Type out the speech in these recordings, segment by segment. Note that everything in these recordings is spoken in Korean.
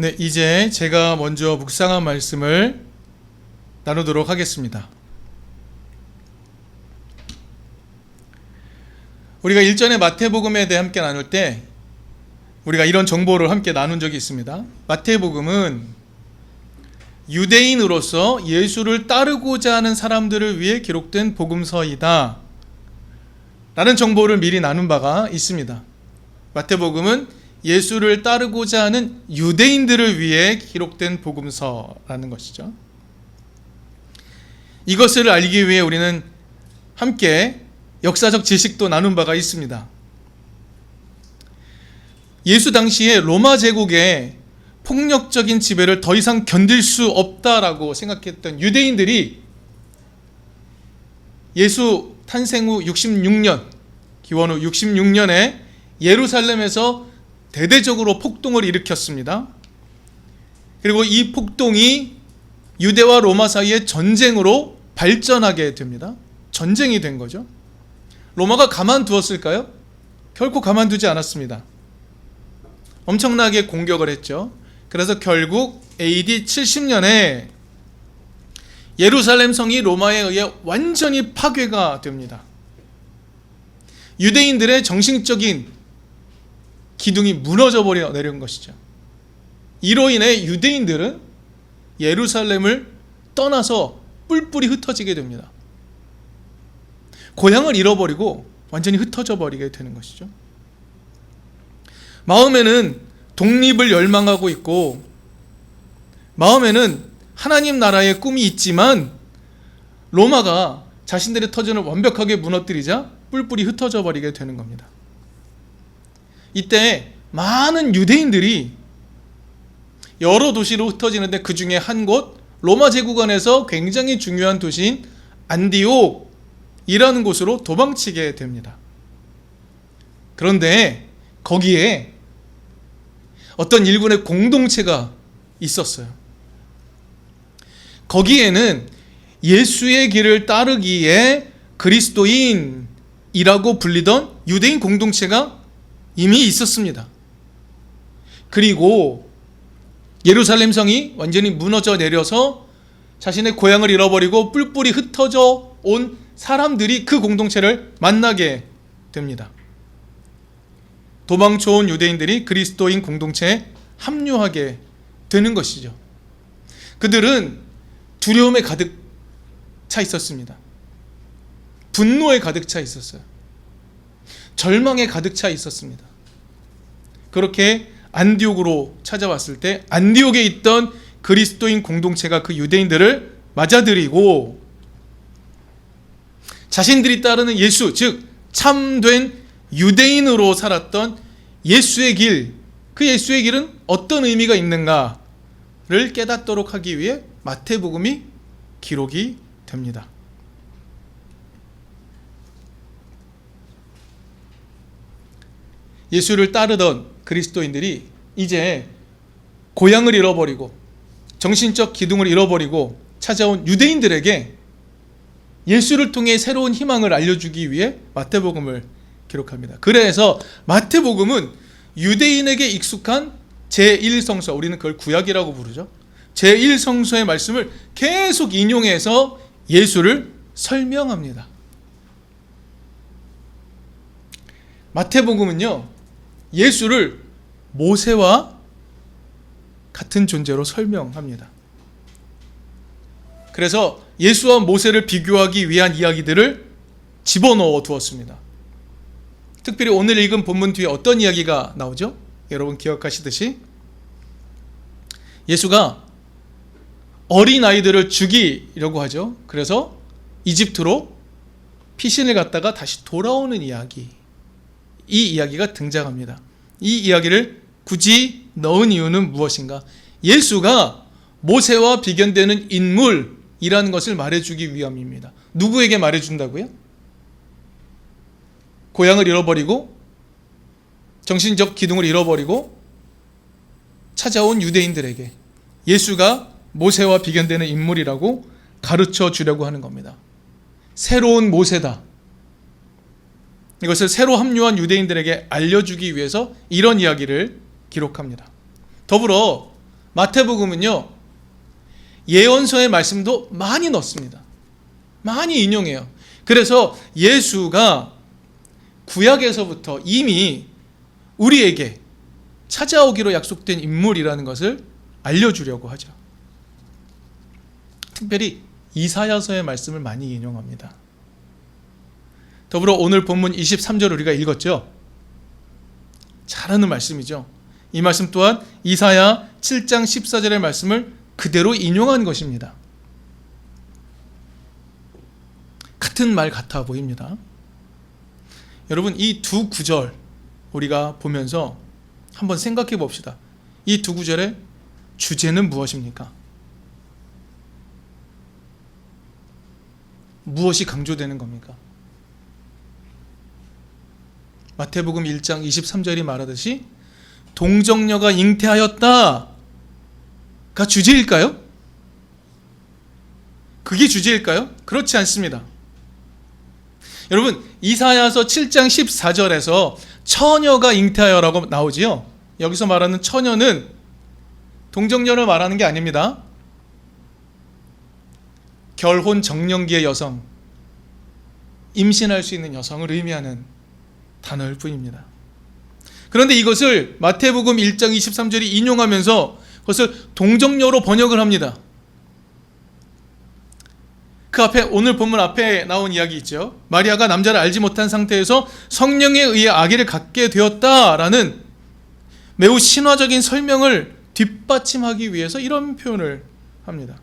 네, 이제 제가 먼저 묵상한 말씀을 나누도록 하겠습니다. 우리가 일전에 마태복음에 대해 함께 나눌 때 우리가 이런 정보를 함께 나눈 적이 있습니다. 마태복음은 유대인으로서 예수를 따르고자 하는 사람들을 위해 기록된 복음서이다 라는 정보를 미리 나눈 바가 있습니다. 마태복음은 예수를 따르고자 하는 유대인들을 위해 기록된 복음서라는 것이죠. 이것을 알기 위해 우리는 함께 역사적 지식도 나눈 바가 있습니다. 예수 당시에 로마 제국의 폭력적인 지배를 더 이상 견딜 수 없다라고 생각했던 유대인들이 예수 탄생 후 66년, 기원 후 66년에 예루살렘에서 대대적으로 폭동을 일으켰습니다. 그리고 이 폭동이 유대와 로마 사이의 전쟁으로 발전하게 됩니다. 전쟁이 된 거죠. 로마가 가만두었을까요? 결코 가만두지 않았습니다. 엄청나게 공격을 했죠. 그래서 결국 AD 70년에 예루살렘 성이 로마에 의해 완전히 파괴가 됩니다. 유대인들의 정신적인 기둥이 무너져 버려 내려온 것이죠. 이로 인해 유대인들은 예루살렘을 떠나서 뿔뿔이 흩어지게 됩니다. 고향을 잃어버리고 완전히 흩어져 버리게 되는 것이죠. 마음에는 독립을 열망하고 있고 마음에는 하나님 나라의 꿈이 있지만 로마가 자신들의 터전을 완벽하게 무너뜨리자 뿔뿔이 흩어져 버리게 되는 겁니다. 이때 많은 유대인들이 여러 도시로 흩어지는데 그 중에 한 곳, 로마 제국 안에서 굉장히 중요한 도시인 안디옥이라는 곳으로 도망치게 됩니다. 그런데 거기에 어떤 일군의 공동체가 있었어요. 거기에는 예수의 길을 따르기에 그리스도인이라고 불리던 유대인 공동체가 이미 있었습니다. 그리고 예루살렘 성이 완전히 무너져 내려서 자신의 고향을 잃어버리고 뿔뿔이 흩어져 온 사람들이 그 공동체를 만나게 됩니다. 도망쳐온 유대인들이 그리스도인 공동체에 합류하게 되는 것이죠. 그들은 두려움에 가득 차 있었습니다. 분노에 가득 차 있었어요. 절망에 가득 차 있었습니다. 그렇게 안디옥으로 찾아왔을 때 안디옥에 있던 그리스도인 공동체가 그 유대인들을 맞아들이고 자신들이 따르는 예수, 즉 참된 유대인으로 살았던 예수의 길, 그 예수의 길은 어떤 의미가 있는가를 깨닫도록 하기 위해 마태복음이 기록이 됩니다. 예수를 따르던 그리스도인들이 이제 고향을 잃어버리고 정신적 기둥을 잃어버리고 찾아온 유대인들에게 예수를 통해 새로운 희망을 알려주기 위해 마태복음을 기록합니다. 그래서 마태복음은 유대인에게 익숙한 제1성서, 우리는 그걸 구약이라고 부르죠. 제1성서의 말씀을 계속 인용해서 예수를 설명합니다. 마태복음은요, 예수를 모세와 같은 존재로 설명합니다. 그래서 예수와 모세를 비교하기 위한 이야기들을 집어넣어 두었습니다. 특별히 오늘 읽은 본문 뒤에 어떤 이야기가 나오죠? 여러분 기억하시듯이 예수가 어린아이들을 죽이려고 하죠. 그래서 이집트로 피신을 갔다가 다시 돌아오는 이야기, 이 이야기가 등장합니다. 이 이야기를 굳이 넣은 이유는 무엇인가? 예수가 모세와 비견되는 인물이라는 것을 말해주기 위함입니다. 누구에게 말해준다고요? 고향을 잃어버리고 정신적 기둥을 잃어버리고 찾아온 유대인들에게 예수가 모세와 비견되는 인물이라고 가르쳐 주려고 하는 겁니다. 새로운 모세다. 이것을 새로 합류한 유대인들에게 알려주기 위해서 이런 이야기를 기록합니다. 더불어 마태복음은요, 예언서의 말씀도 많이 넣습니다. 많이 인용해요. 그래서 예수가 구약에서부터 이미 우리에게 찾아오기로 약속된 인물이라는 것을 알려주려고 하죠. 특별히 이사야서의 말씀을 많이 인용합니다. 더불어 오늘 본문 23절 우리가 읽었죠. 잘하는 말씀이죠. 이 말씀 또한 이사야 7장 14절의 말씀을 그대로 인용한 것입니다. 같은 말 같아 보입니다. 여러분, 이 두 구절 우리가 보면서 한번 생각해 봅시다. 이 두 구절의 주제는 무엇입니까? 무엇이 강조되는 겁니까? 마태복음 1장 23절이 말하듯이 동정녀가 잉태하였다가 주제일까요? 그게 주제일까요? 그렇지 않습니다. 여러분, 이사야서 7장 14절에서 처녀가 잉태하여라고 나오지요. 여기서 말하는 처녀는 동정녀를 말하는 게 아닙니다. 결혼 정년기의 여성, 임신할 수 있는 여성을 의미하는 단어일 뿐입니다. 그런데 이것을 마태복음 1장 23절이 인용하면서 그것을 동정녀로 번역을 합니다. 그 앞에, 오늘 본문 앞에 나온 이야기 있죠. 마리아가 남자를 알지 못한 상태에서 성령에 의해 아기를 갖게 되었다라는 매우 신화적인 설명을 뒷받침하기 위해서 이런 표현을 합니다.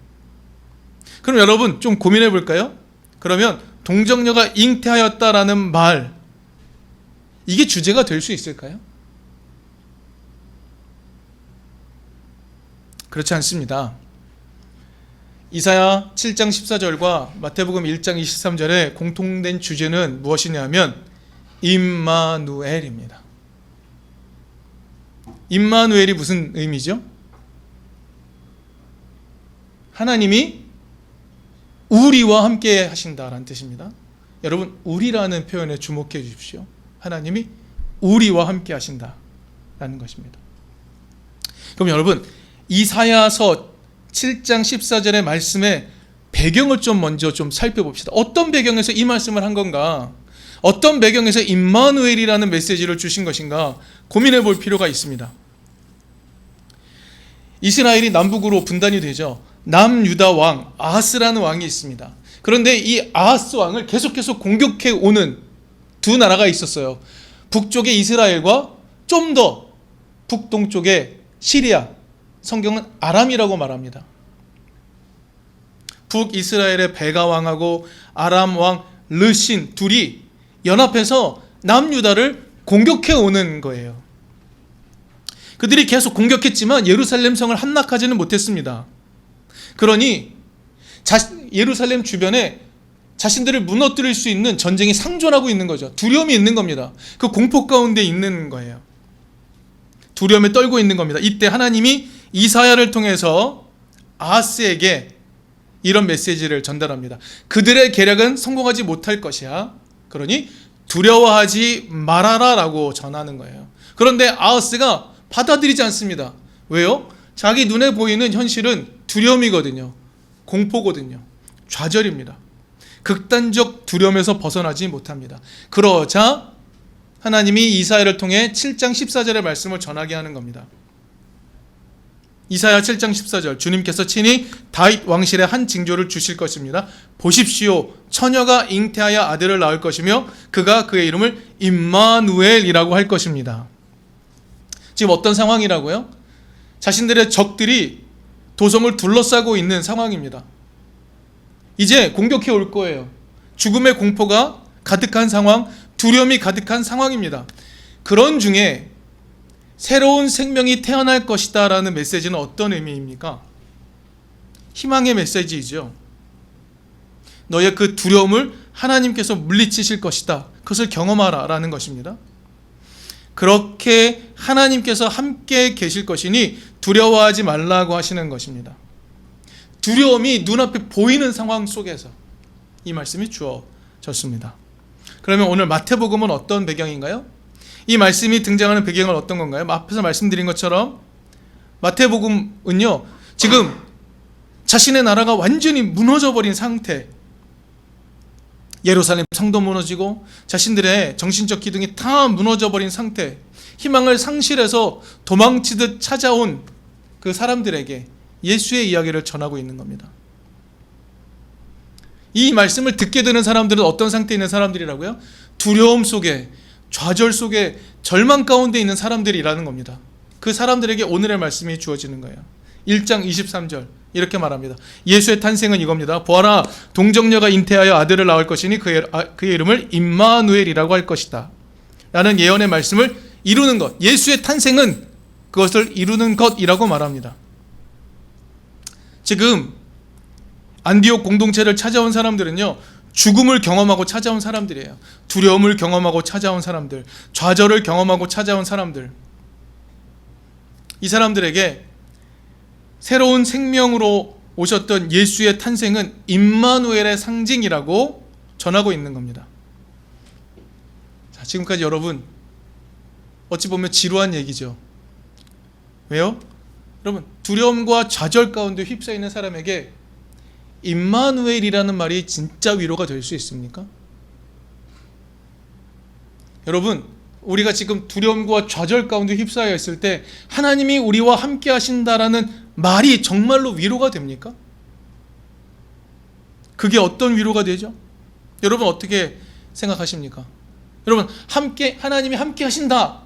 그럼 여러분 좀 고민해 볼까요? 그러면 동정녀가 잉태하였다라는 말, 이게 주제가 될 수 있을까요? 그렇지 않습니다. 이사야 7장 14절과 마태복음 1장 23절의 공통된 주제는 무엇이냐면 임마누엘입니다. 임마누엘이 무슨 의미죠? 하나님이 우리와 함께 하신다라는 뜻입니다. 여러분, 우리라는 표현에 주목해 주십시오. 하나님이 우리와 함께 하신다라는 것입니다. 그럼 여러분, 이사야서 7장 14절의 말씀의 배경을 좀 먼저 좀 살펴봅시다. 어떤 배경에서 이 말씀을 한 건가? 어떤 배경에서 임마누엘이라는 메시지를 주신 것인가? 고민해 볼 필요가 있습니다. 이스라엘이 남북으로 분단이 되죠. 남유다 왕 아하스라는 왕이 있습니다. 그런데 이 아하스 왕을 계속해서 공격해 오는 두 나라가 있었어요. 북쪽의 이스라엘과 좀 더 북동쪽의 시리아, 성경은 아람이라고 말합니다. 북이스라엘의 베가 왕하고 아람 왕 르신 둘이 연합해서 남유다를 공격해 오는 거예요. 그들이 계속 공격했지만 예루살렘 성을 함락하지는 못했습니다. 그러니 예루살렘 주변에 자신들을 무너뜨릴 수 있는 전쟁이 상존하고 있는 거죠. 두려움이 있는 겁니다. 그 공포 가운데 있는 거예요. 두려움에 떨고 있는 겁니다. 이때 하나님이 이사야를 통해서 아하스에게 이런 메시지를 전달합니다. 그들의 계략은 성공하지 못할 것이야. 그러니 두려워하지 말아라 라고 전하는 거예요. 그런데 아하스가 받아들이지 않습니다. 왜요? 자기 눈에 보이는 현실은 두려움이거든요. 공포거든요. 좌절입니다. 극단적 두려움에서 벗어나지 못합니다. 그러자 하나님이 이사야를 통해 7장 14절의 말씀을 전하게 하는 겁니다. 이사야 7장 14절, 주님께서 친히 다윗 왕실의 한 징조를 주실 것입니다. 보십시오, 처녀가 잉태하여 아들을 낳을 것이며 그가 그의 이름을 임마누엘이라고 할 것입니다. 지금 어떤 상황이라고요? 자신들의 적들이 도성을 둘러싸고 있는 상황입니다. 이제 공격해 올 거예요. 죽음의 공포가 가득한 상황, 두려움이 가득한 상황입니다. 그런 중에 새로운 생명이 태어날 것이다 라는 메시지는 어떤 의미입니까? 희망의 메시지이죠. 너의 그 두려움을 하나님께서 물리치실 것이다. 그것을 경험하라 라는 것입니다. 그렇게 하나님께서 함께 계실 것이니 두려워하지 말라고 하시는 것입니다. 두려움이 눈앞에 보이는 상황 속에서 이 말씀이 주어졌습니다. 그러면 오늘 마태복음은 어떤 배경인가요? 이 말씀이 등장하는 배경은 어떤 건가요? 앞에서 말씀드린 것처럼 마태복음은요, 지금 자신의 나라가 완전히 무너져버린 상태, 예루살렘 성도 무너지고 자신들의 정신적 기둥이 다 무너져버린 상태, 희망을 상실해서 도망치듯 찾아온 그 사람들에게 예수의 이야기를 전하고 있는 겁니다. 이 말씀을 듣게 되는 사람들은 어떤 상태에 있는 사람들이라고요? 두려움 속에, 좌절 속에, 절망 가운데 있는 사람들이라는 겁니다. 그 사람들에게 오늘의 말씀이 주어지는 거예요. 1장 23절 이렇게 말합니다. 예수의 탄생은 이겁니다. 보아라, 동정녀가 잉태하여 아들을 낳을 것이니 그의 이름을 임마누엘이라고 할 것이다 라는 예언의 말씀을 이루는 것, 예수의 탄생은 그것을 이루는 것이라고 말합니다. 지금 안디옥 공동체를 찾아온 사람들은요, 죽음을 경험하고 찾아온 사람들이에요. 두려움을 경험하고 찾아온 사람들, 좌절을 경험하고 찾아온 사람들. 이 사람들에게 새로운 생명으로 오셨던 예수의 탄생은 임마누엘의 상징이라고 전하고 있는 겁니다. 자, 지금까지 여러분 어찌 보면 지루한 얘기죠. 왜요? 여러분, 두려움과 좌절 가운데 휩싸여 있는 사람에게 임마누엘이라는 말이 진짜 위로가 될 수 있습니까? 여러분, 우리가 지금 두려움과 좌절 가운데 휩싸여 있을 때 하나님이 우리와 함께 하신다라는 말이 정말로 위로가 됩니까? 그게 어떤 위로가 되죠? 여러분 어떻게 생각하십니까? 여러분, 하나님이 함께 하신다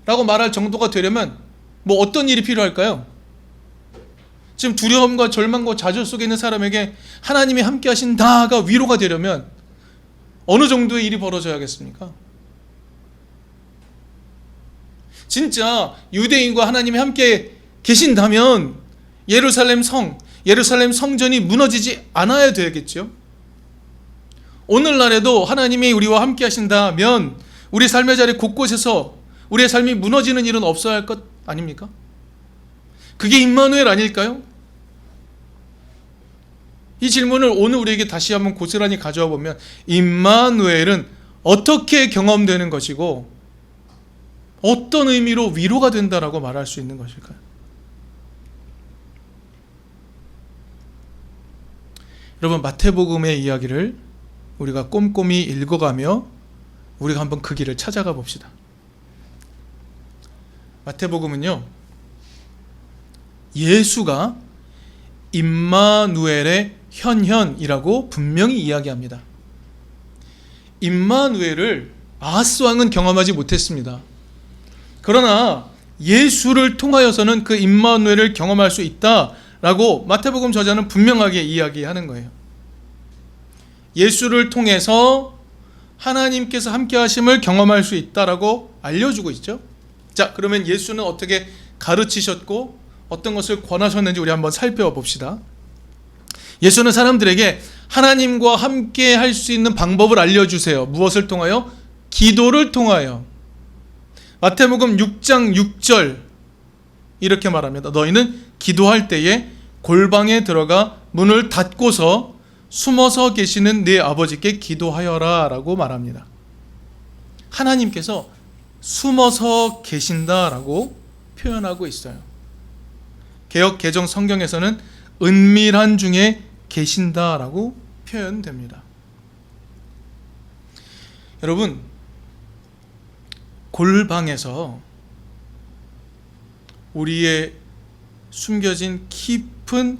라고 말할 정도가 되려면 뭐 어떤 일이 필요할까요? 지금 두려움과 절망과 좌절 속에 있는 사람에게 하나님이 함께 하신다가 위로가 되려면 어느 정도의 일이 벌어져야겠습니까? 진짜 유대인과 하나님이 함께 계신다면 예루살렘 성전이 무너지지 않아야 되겠죠. 오늘날에도 하나님이 우리와 함께 하신다면 우리 삶의 자리 곳곳에서 우리의 삶이 무너지는 일은 없어야 할 것 아닙니까? 그게 임마누엘 아닐까요? 이 질문을 오늘 우리에게 다시 한번 고스란히 가져와 보면 임마누엘은 어떻게 경험되는 것이고 어떤 의미로 위로가 된다라고 말할 수 있는 것일까요? 여러분, 마태복음의 이야기를 우리가 꼼꼼히 읽어가며 우리가 한번 그 길을 찾아가 봅시다. 마태복음은요, 예수가 임마누엘의 현현이라고 분명히 이야기합니다. 임마누엘을 아하스 왕은 경험하지 못했습니다. 그러나 예수를 통하여서는 그 임마누엘을 경험할 수 있다라고 마태복음 저자는 분명하게 이야기하는 거예요. 예수를 통해서 하나님께서 함께 하심을 경험할 수 있다라고 알려주고 있죠. 자, 그러면 예수는 어떻게 가르치셨고 어떤 것을 권하셨는지 우리 한번 살펴봅시다. 예수는 사람들에게 하나님과 함께 할 수 있는 방법을 알려주세요. 무엇을 통하여? 기도를 통하여. 마태복음 6장 6절 이렇게 말합니다. 너희는 기도할 때에 골방에 들어가 문을 닫고서 숨어서 계시는 네 아버지께 기도하여라 라고 말합니다. 하나님께서 숨어서 계신다라고 표현하고 있어요. 개역 개정 성경에서는 은밀한 중에 계신다라고 표현됩니다. 여러분, 골방에서 우리의 숨겨진 깊은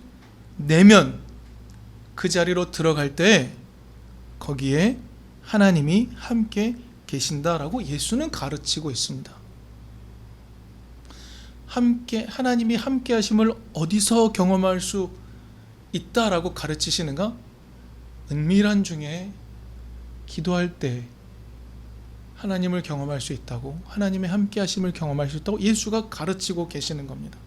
내면 그 자리로 들어갈 때 거기에 하나님이 함께 계신다라고 예수는 가르치고 있습니다. 하나님이 함께 하심을 어디서 경험할 수 있다라고 가르치시는가? 은밀한 중에 기도할 때 하나님을 경험할 수 있다고, 하나님의 함께 하심을 경험할 수 있다고 예수가 가르치고 계시는 겁니다.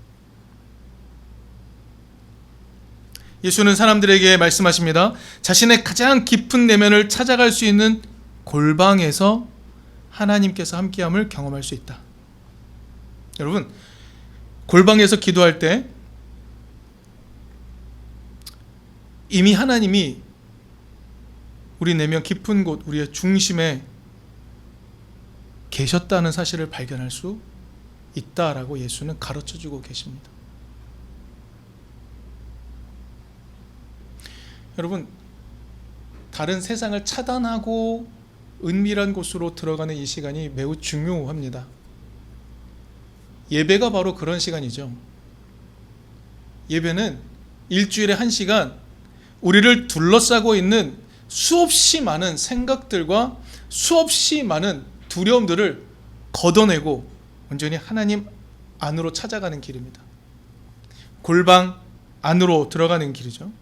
예수는 사람들에게 말씀하십니다. 자신의 가장 깊은 내면을 찾아갈 수 있는 골방에서 하나님께서 함께함을 경험할 수 있다. 여러분, 골방에서 기도할 때 이미 하나님이 우리 내면 깊은 곳, 우리의 중심에 계셨다는 사실을 발견할 수 있다라고 예수는 가르쳐주고 계십니다. 여러분, 다른 세상을 차단하고 은밀한 곳으로 들어가는 이 시간이 매우 중요합니다. 예배가 바로 그런 시간이죠. 예배는 일주일에 1시간 우리를 둘러싸고 있는 수없이 많은 생각들과 수없이 많은 두려움들을 걷어내고 온전히 하나님 안으로 찾아가는 길입니다. 골방 안으로 들어가는 길이죠.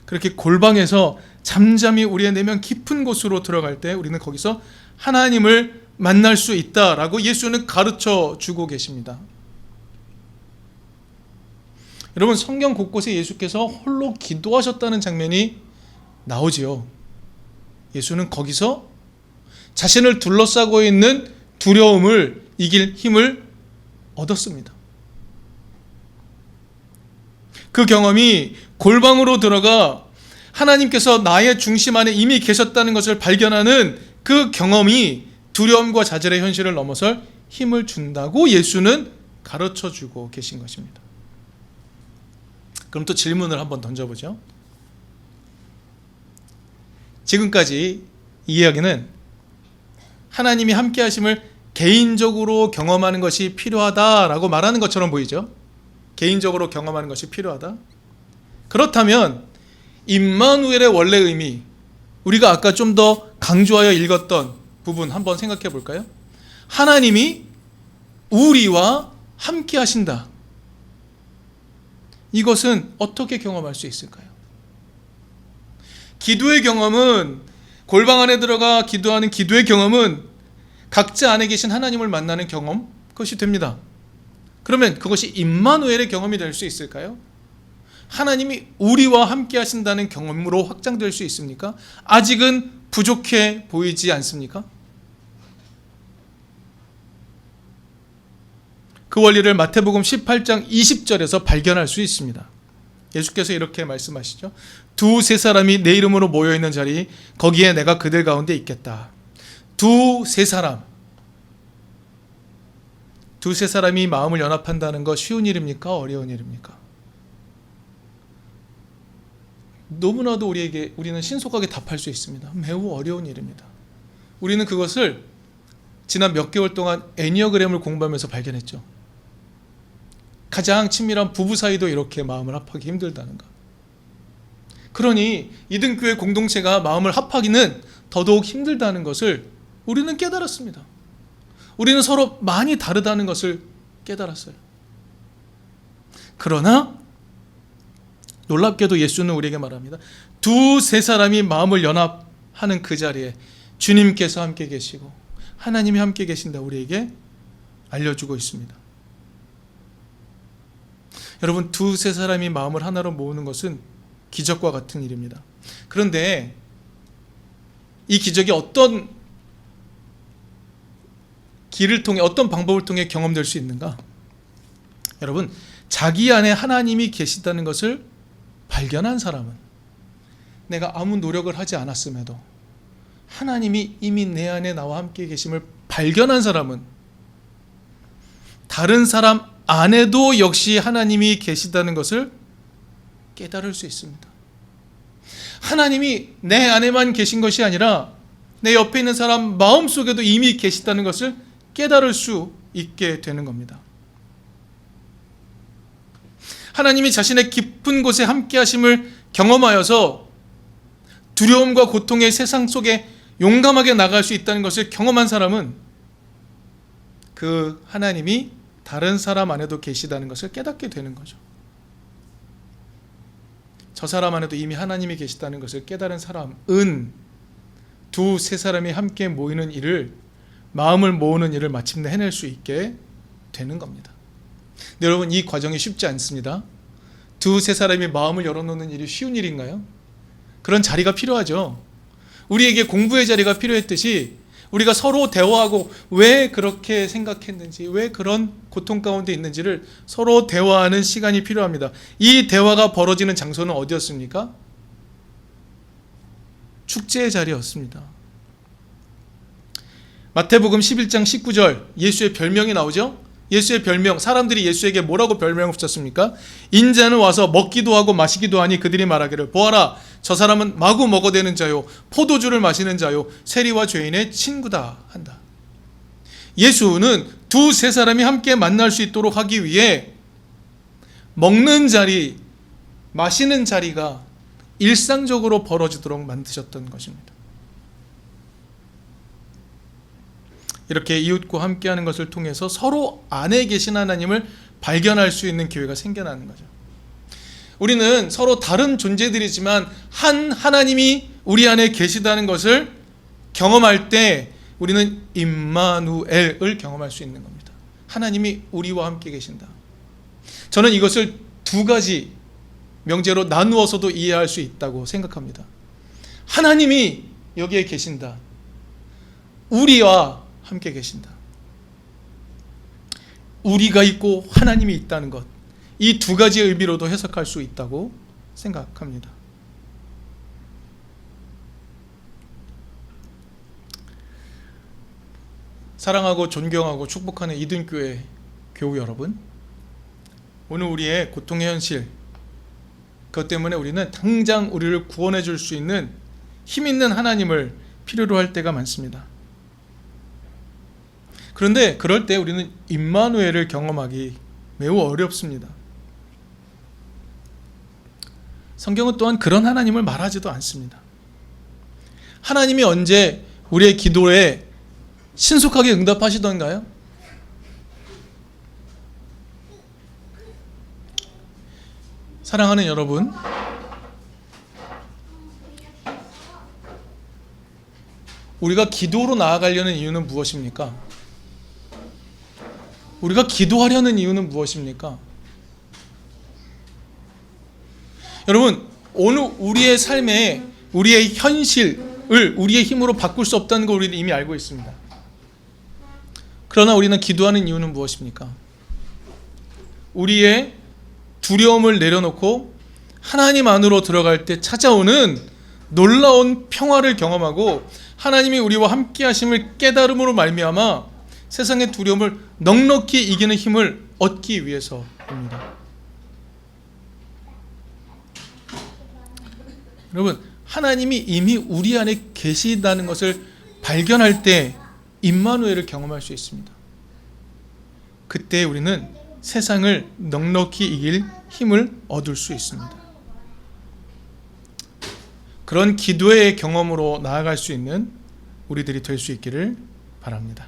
그렇게 골방에서 잠잠히 우리의 내면 깊은 곳으로 들어갈 때 우리는 거기서 하나님을 만날 수 있다라고 예수는 가르쳐 주고 계십니다. 여러분, 성경 곳곳에 예수께서 홀로 기도하셨다는 장면이 나오지요. 예수는 거기서 자신을 둘러싸고 있는 두려움을 이길 힘을 얻었습니다. 그 경험이 골방으로 들어가 하나님께서 나의 중심 안에 이미 계셨다는 것을 발견하는 그 경험이 두려움과 좌절의 현실을 넘어설 힘을 준다고 예수는 가르쳐주고 계신 것입니다. 그럼 또 질문을 한번 던져보죠. 지금까지 이 이야기는 하나님이 함께 하심을 개인적으로 경험하는 것이 필요하다라고 말하는 것처럼 보이죠. 개인적으로 경험하는 것이 필요하다. 그렇다면 임마누엘의 원래 의미, 우리가 아까 좀 더 강조하여 읽었던 부분 한번 생각해 볼까요? 하나님이 우리와 함께 하신다. 이것은 어떻게 경험할 수 있을까요? 기도의 경험은, 골방 안에 들어가 기도하는 기도의 경험은 각자 안에 계신 하나님을 만나는 경험, 그것이 됩니다. 그러면 그것이 임마누엘의 경험이 될 수 있을까요? 하나님이 우리와 함께 하신다는 경험으로 확장될 수 있습니까? 아직은 부족해 보이지 않습니까? 그 원리를 마태복음 18장 20절에서 발견할 수 있습니다. 예수께서 이렇게 말씀하시죠. 두세 사람이 내 이름으로 모여있는 자리, 거기에 내가 그들 가운데 있겠다. 두세 사람이 마음을 연합한다는 거 쉬운 일입니까? 어려운 일입니까? 너무나도 우리는 신속하게 답할 수 있습니다. 매우 어려운 일입니다. 우리는 그것을 지난 몇 개월 동안 애니어그램을 공부하면서 발견했죠. 가장 친밀한 부부 사이도 이렇게 마음을 합하기 힘들다는 것. 그러니 이등교회 공동체가 마음을 합하기는 더더욱 힘들다는 것을 우리는 깨달았습니다. 우리는 서로 많이 다르다는 것을 깨달았어요. 그러나 놀랍게도 예수는 우리에게 말합니다. 두세 사람이 마음을 연합하는 그 자리에 주님께서 함께 계시고 하나님이 함께 계신다 우리에게 알려주고 있습니다. 여러분, 두세 사람이 마음을 하나로 모으는 것은 기적과 같은 일입니다. 그런데 이 기적이 어떤 길을 통해, 어떤 방법을 통해 경험될 수 있는가? 여러분, 자기 안에 하나님이 계시다는 것을 발견한 사람은, 내가 아무 노력을 하지 않았음에도 하나님이 이미 내 안에 나와 함께 계심을 발견한 사람은 다른 사람 안에도 역시 하나님이 계시다는 것을 깨달을 수 있습니다. 하나님이 내 안에만 계신 것이 아니라 내 옆에 있는 사람 마음속에도 이미 계시다는 것을 깨달을 수 있게 되는 겁니다. 하나님이 자신의 깊은 곳에 함께 하심을 경험하여서 두려움과 고통의 세상 속에 용감하게 나갈 수 있다는 것을 경험한 사람은 그 하나님이 다른 사람 안에도 계시다는 것을 깨닫게 되는 거죠. 저 사람 안에도 이미 하나님이 계시다는 것을 깨달은 사람은 두세 사람이 함께 모이는 일을, 마음을 모으는 일을 마침내 해낼 수 있게 되는 겁니다. 근데 여러분, 이 과정이 쉽지 않습니다. 두세 사람이 마음을 열어놓는 일이 쉬운 일인가요? 그런 자리가 필요하죠. 우리에게 공부의 자리가 필요했듯이 우리가 서로 대화하고 왜 그렇게 생각했는지, 왜 그런 고통 가운데 있는지를 서로 대화하는 시간이 필요합니다. 이 대화가 벌어지는 장소는 어디였습니까? 축제의 자리였습니다. 마태복음 11장 19절 예수의 별명이 나오죠. 예수의 별명, 사람들이 예수에게 뭐라고 별명을 붙였습니까? 인자는 와서 먹기도 하고 마시기도 하니 그들이 말하기를 보아라, 저 사람은 마구 먹어대는 자요 포도주를 마시는 자요 세리와 죄인의 친구다 한다. 예수는 두세 사람이 함께 만날 수 있도록 하기 위해 먹는 자리, 마시는 자리가 일상적으로 벌어지도록 만드셨던 것입니다. 이렇게 이웃과 함께하는 것을 통해서 서로 안에 계신 하나님을 발견할 수 있는 기회가 생겨나는 거죠. 우리는 서로 다른 존재들이지만 한 하나님이 우리 안에 계시다는 것을 경험할 때 우리는 임마누엘을 경험할 수 있는 겁니다. 하나님이 우리와 함께 계신다. 저는 이것을 두 가지 명제로 나누어서도 이해할 수 있다고 생각합니다. 하나님이 여기에 계신다. 우리와 함께 계신다. 우리가 있고 하나님이 있다는 것, 이 두 가지의 의미로도 해석할 수 있다고 생각합니다. 사랑하고 존경하고 축복하는 이든교회 교우 여러분, 오늘 우리의 고통의 현실, 그것 때문에 우리는 당장 우리를 구원해 줄 수 있는 힘 있는 하나님을 필요로 할 때가 많습니다. 그런데 그럴 때 우리는 임마누엘을 경험하기 매우 어렵습니다. 성경은 또한 그런 하나님을 말하지도 않습니다. 하나님이 언제 우리의 기도에 신속하게 응답하시던가요? 사랑하는 여러분, 우리가 기도로 나아가려는 이유는 무엇입니까? 우리가 기도하려는 이유는 무엇입니까? 여러분, 오늘 우리의 삶에 우리의 현실을 우리의 힘으로 바꿀 수 없다는 걸 우리는 이미 알고 있습니다. 그러나 우리는 기도하는 이유는 무엇입니까? 우리의 두려움을 내려놓고 하나님 안으로 들어갈 때 찾아오는 놀라운 평화를 경험하고 하나님이 우리와 함께 하심을 깨달음으로 말미암아 세상의 두려움을 넉넉히 이기는 힘을 얻기 위해서입니다. 여러분, 하나님이 이미 우리 안에 계시다는 것을 발견할 때 임마누엘을 경험할 수 있습니다. 그때 우리는 세상을 넉넉히 이길 힘을 얻을 수 있습니다. 그런 기도의 경험으로 나아갈 수 있는 우리들이 될 수 있기를 바랍니다.